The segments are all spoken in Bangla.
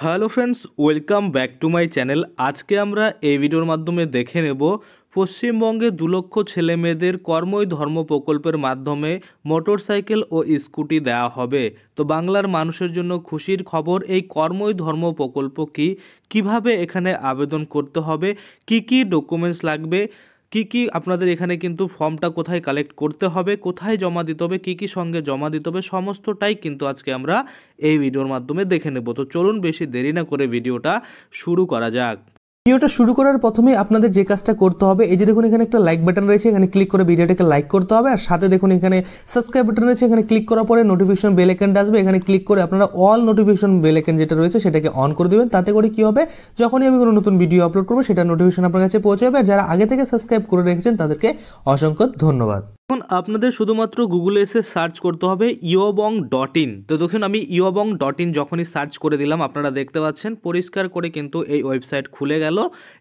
Hello friends, welcome back to my channel. আজকে আমরা এই ভিডিওর মাধ্যমে দেখে নেব পশ্চিমবঙ্গে 2 লক্ষ ছেলে মেয়েদের কর্মই ধর্ম প্রকল্পের মাধ্যমে মোটরসাইকেল ও স্কুটি দেওয়া হবে। তো বাংলার মানুষের জন্য খুশির খবর। এই কর্মই ধর্ম প্রকল্প কি, কিভাবে এখানে আবেদন করতে হবে, কি কি ডকুমেন্টস লাগবে, কি কি আপনাদের এখানে কিন্তু ফর্মটা কোথায় কালেক্ট করতে হবে, কোথায় জমা দিতে হবে, কি কি সঙ্গে জমা দিতে হবে, সমস্তটাই কিন্তু আজকে আমরা এই ভিডিওর মাধ্যমে দেখে নেব। তো চলুন বেশি দেরি না করে ভিডিওটা শুরু করা যাক। ভিডিওটা শুরু করার প্রথমে আপনাদের যে কাজটা করতে হবে, এই যে দেখুন এখানে একটা লাইক বাটন রয়েছে, এখানে ক্লিক করে ভিডিওটাকে লাইক করতে হবে। আর সাথে দেখুন এখানে সাবস্ক্রাইব বাটন রয়েছে, এখানে ক্লিক করার পরে নোটিফিকেশন বেল আইকনটা আসবে, এখানে ক্লিক করে আপনারা অল নোটিফিকেশন বেল আইকন যেটা রয়েছে সেটাকে অন করে দেবেন। তাতে করে কি হবে, যখনই আমি কোনো নতুন ভিডিও আপলোড করবো সেটা নোটিফিকেশন আপনার কাছে পৌঁছে যাবে। আর যারা আগে থেকে সাবস্ক্রাইব করে রেখেছেন তাদেরকে অসংখ্য ধন্যবাদ। এখন আপনাদের শুধুমাত্র গুগলে এসে সার্চ করতে হবে iobong.in। তো দেখুন আমি iobong.in যখনই সার্চ করে দিলাম, আপনারা দেখতে পাচ্ছেন পরিষ্কার করে কিন্তু এই ওয়েবসাইট খুলে গেল।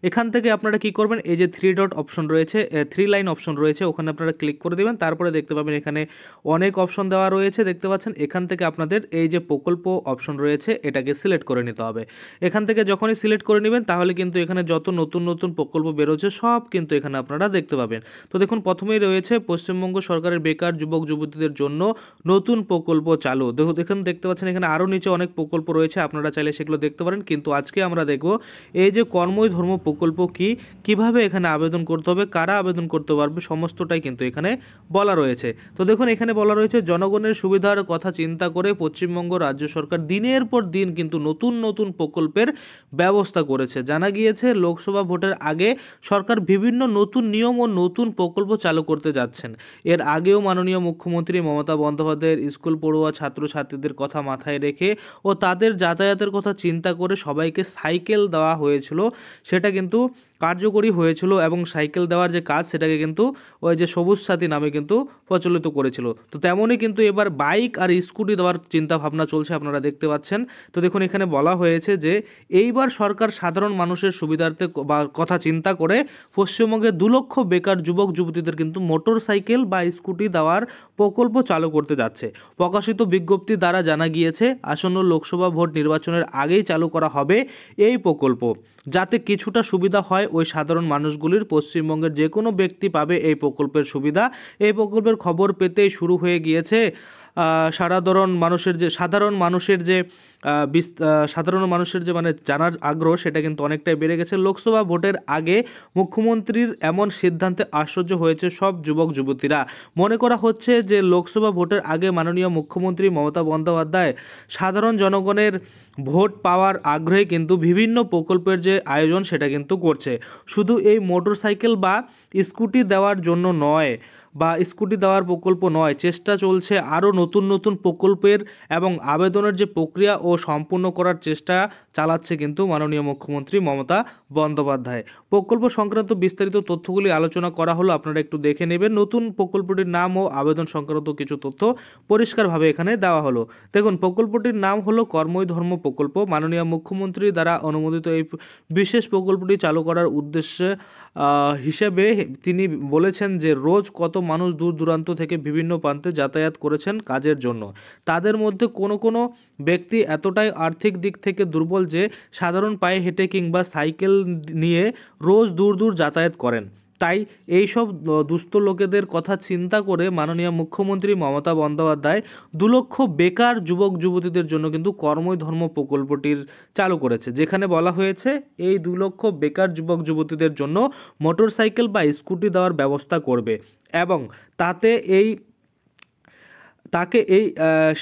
এখান থেকে আপনারা কি করবেন, এই যে 3 ডট অপশন রয়েছে, 3 লাইন অপশন রয়েছে, ওখানে আপনারা ক্লিক করে দেবেন। তারপরে দেখতে পাবেন এখানে অনেক অপশন দেওয়া রয়েছে, দেখতে পাচ্ছেন। এখান থেকে আপনাদের এই যে প্রকল্প অপশন রয়েছে এটাকে সিলেক্ট করে নিতে হবে। এখান থেকে যখনই সিলেক্ট করে নেবেন তাহলে কিন্তু এখানে যত নতুন নতুন প্রকল্প বেরোচ্ছে সব কিন্তু এখানে আপনারা দেখতে পাবেন। তো দেখুন প্রথমেই রয়েছে পশ্চিমবঙ্গ সরকারের বেকার যুবক যুবতীদের জন্য নতুন প্রকল্প চালু। দেখুন দেখতে পাচ্ছেন এখানে আরও নিচে অনেক প্রকল্প রয়েছে, আপনারা চাইলে সেগুলো দেখতে পারেন। কিন্তু আজকে আমরা দেখব এই যে কর্মই ধর্ম প্রকল্প কি, কিভাবে এখানে আবেদন করতে হবে, কারা আবেদন করতে পারবে, সমস্তটাই কিন্তু এখানে বলা রয়েছে। তো দেখুন এখানে বলা রয়েছে জনগণের সুবিধার কথা চিন্তা করে পশ্চিমবঙ্গ রাজ্য সরকার দিনের পর দিন কিন্তু নতুন নতুন প্রকল্পের ব্যবস্থা করেছে। জানা গিয়েছে লোকসভা ভোটের আগে সরকার বিভিন্ন নতুন নিয়ম ও নতুন প্রকল্প চালু করতে যাচ্ছেন। এর আগেও মাননীয় মুখ্যমন্ত্রী মমতা বন্দ্যোপাধ্যায়ের স্কুল পড়ুয়া ছাত্রছাত্রীদের কথা মাথায় রেখে ও তাদের যাতায়াতের কথা চিন্তা করে সবাইকে সাইকেল দেওয়া হয়েছিল, সেটা কিন্তু কার্যকরী হয়েছিল। এবং সাইকেল দেওয়ার যে কাজ সেটাকে কিন্তু ওই যে সবুজ সাথী নামে কিন্তু প্রচলিত করেছিল। তো তেমনই কিন্তু এবার বাইক আর স্কুটি দেওয়ার চিন্তা ভাবনা চলছে, আপনারা দেখতে পাচ্ছেন। তো দেখুন এখানে বলা হয়েছে যে এইবার সরকার সাধারণ মানুষের সুবিধার্থে বা কথা চিন্তা করে পশ্চিমবঙ্গে 2 লক্ষ বেকার যুবক যুবতীদের কিন্তু মোটর সাইকেল বা স্কুটি দেওয়ার প্রকল্প চালু করতে যাচ্ছে। প্রকাশিত বিজ্ঞপ্তি দ্বারা জানা গিয়েছে আসন্ন লোকসভা ভোট নির্বাচনের আগেই চালু করা হবে এই প্রকল্প, যাতে কিছুটা সুবিধা হয় ওই সাধারণ মানুষগুলির। পশ্চিমবঙ্গের যে কোনো ব্যক্তি পাবে এই প্রকল্পের সুবিধা। এই প্রকল্পের খবর পেতেই শুরু হয়ে গিয়েছে সাধারণ মানুষের যে মানে জানার আগ্রহ সেটা কিন্তু অনেকটাই বেড়ে গেছে। লোকসভা ভোটের আগে মুখ্যমন্ত্রীর এমন সিদ্ধান্তে আশ্চর্য হয়েছে সব যুবক যুবতীরা। মনে করা হচ্ছে যে লোকসভা ভোটের আগে মাননীয় মুখ্যমন্ত্রী মমতা বন্দ্যোপাধ্যায় সাধারণ জনগণের ভোট পাওয়ার আগ্রহে কিন্তু বিভিন্ন প্রকল্পের যে আয়োজন সেটা কিন্তু করছে। শুধু এই মোটরসাইকেল বা স্কুটি দেওয়ার জন্য নয়, বা স্কুটি দেওয়ার প্রকল্প নয়, চেষ্টা চলছে আরও নতুন নতুন প্রকল্পের এবং আবেদনের যে প্রক্রিয়া ও সম্পূর্ণ করার চেষ্টা চালাচ্ছে কিন্তু মাননীয় মুখ্যমন্ত্রী মমতা বন্দ্যোপাধ্যায়। প্রকল্প সংক্রান্ত বিস্তারিত তথ্যগুলি আলোচনা করা হলো, আপনারা একটু দেখে নেবেন। নতুন প্রকল্পটির নাম ও আবেদন সংক্রান্ত কিছু তথ্য পরিষ্কারভাবে এখানে দেওয়া হলো। দেখুন প্রকল্পটির নাম হলো কর্মই ধর্ম প্রকল্প। মাননীয় মুখ্যমন্ত্রী দ্বারা অনুমোদিত এই বিশেষ প্রকল্পটি চালু করার উদ্দেশ্যে হিসেবে তিনি বলেছেন যে রোজ কত মানুষ দূর দূরান্ত থেকে বিভিন্ন প্রান্তে যাতায়াত করেছেন কাজের জন্য। তাদের মধ্যে কোনো কোনো ব্যক্তি এতটাই আর্থিক দিক থেকে দুর্বল যে সাধারণ পায়ে হেঁটে কিংবা সাইকেল নিয়ে রোজ দূর দূর যাতায়াত করেন। তাই এই সব দুস্থ লোকেদের কথা চিন্তা করে মাননীয় মুখ্যমন্ত্রী মমতা বন্দ্যোপাধ্যায় 2 লক্ষ বেকার যুবক যুবতীদের জন্য কিন্তু কর্মই ধর্ম প্রকল্পটির চালু করেছে, যেখানে বলা হয়েছে এই 2 লক্ষ বেকার যুবক যুবতীদের জন্য মোটরসাইকেল বা স্কুটি দেওয়ার ব্যবস্থা করবে এবং তাতে তাকে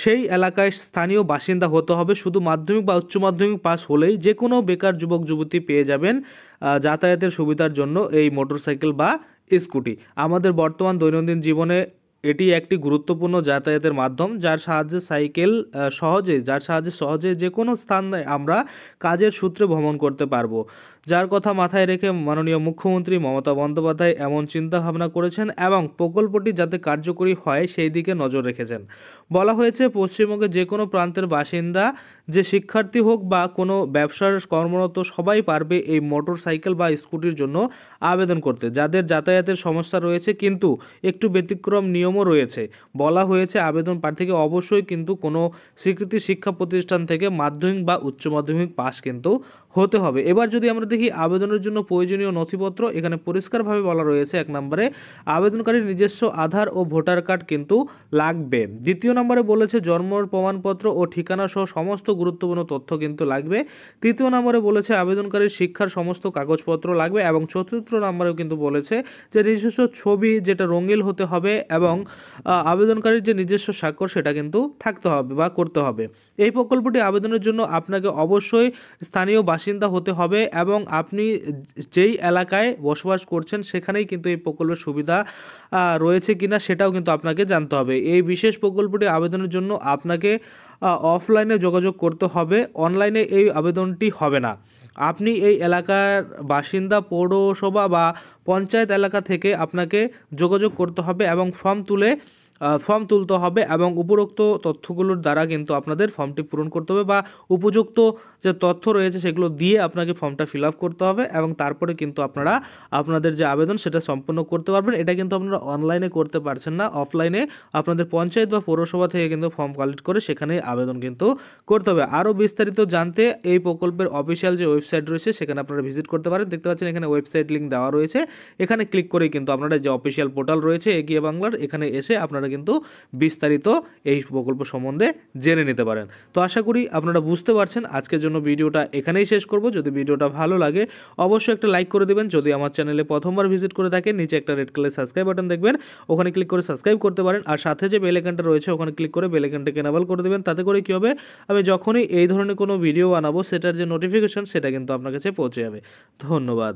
সেই এলাকায় স্থানীয় বাসিন্দা হতে হবে। শুধু মাধ্যমিক বা উচ্চ মাধ্যমিক পাস হলেই যে কোনো বেকার যুবক যুবতী পেয়ে যাবেন যাতায়াতের সুবিধার জন্য এই মোটরসাইকেল বা স্কুটি। আমাদের বর্তমান দৈনন্দিন জীবনে এটি একটি গুরুত্বপূর্ণ যাতায়াতের মাধ্যম, যার সাহায্যে সহজে যে কোনো স্থানে আমরা কাজের সূত্রে ভ্রমণ করতে পারবো। যার কথা মাথায় রেখে মাননীয় মুখ্যমন্ত্রী মমতা বন্দ্যোপাধ্যায় এমন চিন্তা ভাবনা করেছেন এবং প্রকল্পটি যাতে কার্যকরী হয় সেই দিকে নজর রেখেছেন। বলা হয়েছে পশ্চিমবঙ্গে যে কোনো প্রান্তের বাসিন্দা, যে শিক্ষার্থী হোক বা কোনো ব্যবসার কর্মরত, সবাই পারবে এই মোটর সাইকেল বা স্কুটির জন্য আবেদন করতে। যাদের যাতায়াতের সমস্যা রয়েছে কিন্তু একটু ব্যতিক্রম নিয়ম নিয়মও রয়েছে, বলা হয়েছে আবেদন প্রার্থীকে অবশ্যই কিন্তু কোনো স্বীকৃতি শিক্ষা প্রতিষ্ঠান থেকে মাধ্যমিক বা উচ্চ মাধ্যমিক পাস কিন্তু হতে হবে। এবার যদি আমরা দেখি আবেদনের জন্য প্রয়োজনীয় নথিপত্র, এখানে পরিষ্কারভাবে বলা রয়েছে 1 নম্বরে আবেদনকারীর নিজস্ব আধার ও ভোটার কার্ড কিন্তু লাগবে। 2 নম্বরে বলেছে জন্মের প্রমাণপত্র ও ঠিকানা সহ সমস্ত গুরুত্বপূর্ণ তথ্য কিন্তু লাগবে। 3 নম্বরে বলেছে আবেদনকারীর শিক্ষার সমস্ত কাগজপত্র লাগবে এবং 4 নম্বরেও কিন্তু বলেছে যে নিজস্ব ছবি যেটা রঙিন হতে হবে এবং আবেদনকারীর যে নিজস্ব স্বাক্ষর সেটা কিন্তু থাকতে হবে বা করতে হবে। এই প্রকল্পটি আবেদনের জন্য আপনাকে অবশ্যই স্থানীয় বাসিন্দা হতে হবে এবং আপনি যেই এলাকায় বসবাস করছেন সেখানেই কিন্তু এই প্রকল্পের সুবিধা রয়েছে কিনা সেটাও কিন্তু আপনাকে জানতে হবে। এই বিশেষ প্রকল্পটি আবেদনের জন্য আপনাকে অফলাইনে যোগাযোগ করতে হবে, অনলাইনে এই আবেদনটি হবে না। আপনি এই এলাকার বাসিন্দা, পৌরসভা বা পঞ্চায়েত এলাকা থেকে আপনাকে যোগাযোগ করতে হবে এবং ফর্ম তুলতে হবে এবং উপরোক্ত তথ্যগুলোর দ্বারা কিন্তু আপনাদের ফর্মটি পূরণ করতে হবে বা উপযুক্ত যে তথ্য রয়েছে সেগুলো দিয়ে আপনাকে ফর্মটা ফিল আপ করতে হবে এবং তারপরে কিন্তু আপনারা আপনাদের যে আবেদন সেটা সম্পূর্ণ করতে পারবেন। এটা কিন্তু আপনারা অনলাইনে করতে পারছেন না, অফলাইনে আপনাদের পঞ্চায়েত বা পৌরসভা থেকে কিন্তু ফর্ম কালেক্ট করে সেখানেই আবেদন কিন্তু করতে হবে। আরও বিস্তারিত জানতে এই প্রকল্পের অফিসিয়াল যে ওয়েবসাইট রয়েছে সেখানে আপনারা ভিজিট করতে পারেন। দেখতে পাচ্ছেন এখানে ওয়েবসাইট লিঙ্ক দেওয়া রয়েছে, এখানে ক্লিক করেই কিন্তু আপনারা যে অফিসিয়াল পোর্টাল রয়েছে এগিয়ে বাংলার, এখানে এসে আপনারা কিন্তু বিস্তারিত এই প্রকল্প সম্বন্ধে জেনে নিতে পারেন। তো আশা করি আপনারা বুঝতে পারছেন। আজকের জন্য ভিডিওটা এখানেই শেষ করব। যদি ভিডিওটা ভালো লাগে অবশ্যই একটা লাইক করে দেবেন। যদি আমার চ্যানেলে প্রথমবার ভিজিট করে থাকেন নিচে একটা রেড কালার সাবস্ক্রাইব বাটন দেখবেন, ওখানে ক্লিক করে সাবস্ক্রাইব করতে পারেন আর সাথে যে বেল আইকনটা রয়েছে ওখানে ক্লিক করে বেল আইকনটাকে এনেবল করে দেবেন। তাতে করে কী হবে, আমি যখনই এই ধরনের কোনো ভিডিও বানাবো সেটার যে নোটিফিকেশন সেটা কিন্তু আপনার কাছে পৌঁছে যাবে। ধন্যবাদ।